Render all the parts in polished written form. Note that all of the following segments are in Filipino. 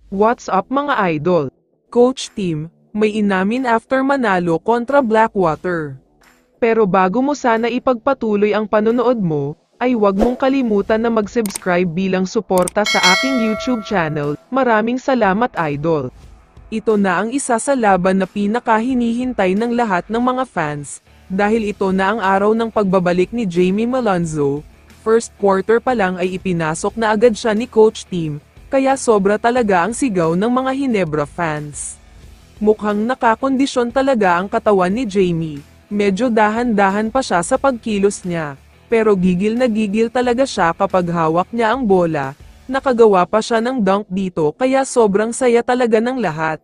What's up mga idol? Coach Team, may inamin after manalo kontra Blackwater. Pero bago mo sana ipagpatuloy ang panonood mo, ay huwag mong kalimutan na mag-subscribe bilang suporta sa aking YouTube channel. Maraming salamat idol. Ito na ang isa sa laban na pinakahinihintay ng lahat ng mga fans, dahil ito na ang araw ng pagbabalik ni Jaime Malonzo. First quarter pa lang ay ipinasok na agad siya ni Coach Team, kaya sobra talaga ang sigaw ng mga Ginebra fans. Mukhang nakakondisyon talaga ang katawan ni Jaime, medyo dahan-dahan pa siya sa pagkilos niya. Pero gigil na gigil talaga siya kapag hawak niya ang bola. Nakagawa pa siya ng dunk dito kaya sobrang saya talaga ng lahat.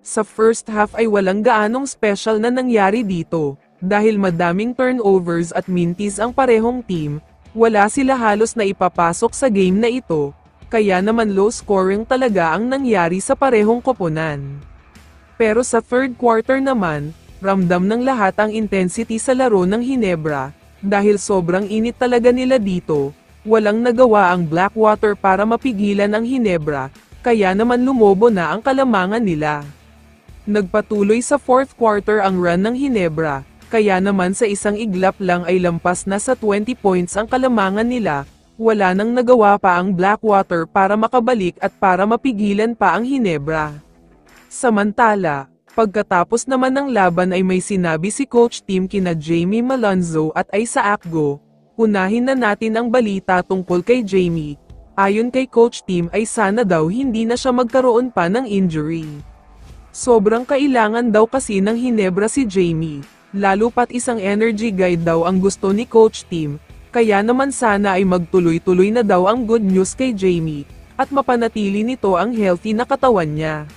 Sa first half ay walang gaanong special na nangyari dito. Dahil madaming turnovers at mintis ang parehong team, wala sila halos na ipapasok sa game na ito. Kaya naman low scoring talaga ang nangyari sa parehong koponan. Pero sa third quarter naman, ramdam ng lahat ang intensity sa laro ng Ginebra. Dahil sobrang init talaga nila dito, walang nagawa ang Blackwater para mapigilan ang Ginebra, kaya naman lumobo na ang kalamangan nila. Nagpatuloy sa fourth quarter ang run ng Ginebra, kaya naman sa isang iglap lang ay lampas na sa 20 points ang kalamangan nila, wala nang nagawa pa ang Blackwater para makabalik at para mapigilan pa ang Ginebra. Samantala, pagkatapos naman ng laban ay may sinabi si Coach Team kina Jaime Malonzo at Isaac Go. Unahin na natin ang balita tungkol kay Jaime. Ayon kay Coach Team ay sana daw hindi na siya magkaroon pa ng injury. Sobrang kailangan daw kasi ng Ginebra si Jaime, lalo pat isang energy guide daw ang gusto ni Coach Team, kaya naman sana ay magtuloy-tuloy na daw ang good news kay Jaime, at mapanatili nito ang healthy na katawan niya.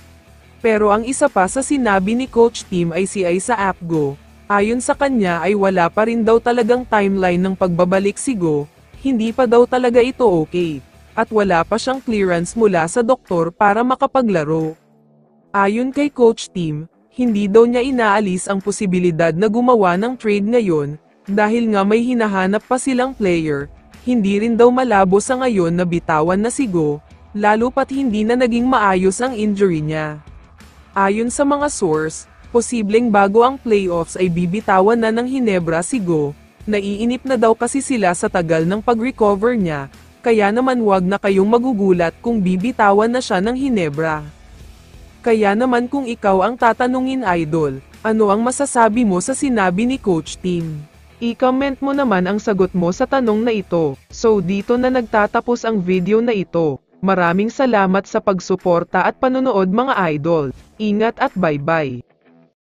Pero ang isa pa sa sinabi ni Coach Team ay si Isaac Go. Ayon sa kanya ay wala pa rin daw talagang timeline ng pagbabalik si Go, hindi pa daw talaga ito okay, at wala pa siyang clearance mula sa doktor para makapaglaro. Ayon kay Coach Team, hindi daw niya inaalis ang posibilidad na gumawa ng trade ngayon, dahil nga may hinahanap pa silang player, hindi rin daw malabo sa ngayon na bitawan na si Go, lalo pat hindi na naging maayos ang injury niya. Ayon sa mga source, posibleng bago ang playoffs ay bibitawan na ng Ginebra si Go. Naiinip na daw kasi sila sa tagal ng pag-recover niya, kaya naman wag na kayong magugulat kung bibitawan na siya ng Ginebra. Kaya naman kung ikaw ang tatanungin idol, ano ang masasabi mo sa sinabi ni Coach Team? I-comment mo naman ang sagot mo sa tanong na ito. So dito na nagtatapos ang video na ito. Maraming salamat sa pagsuporta at panonood mga idol. Ingat at bye-bye.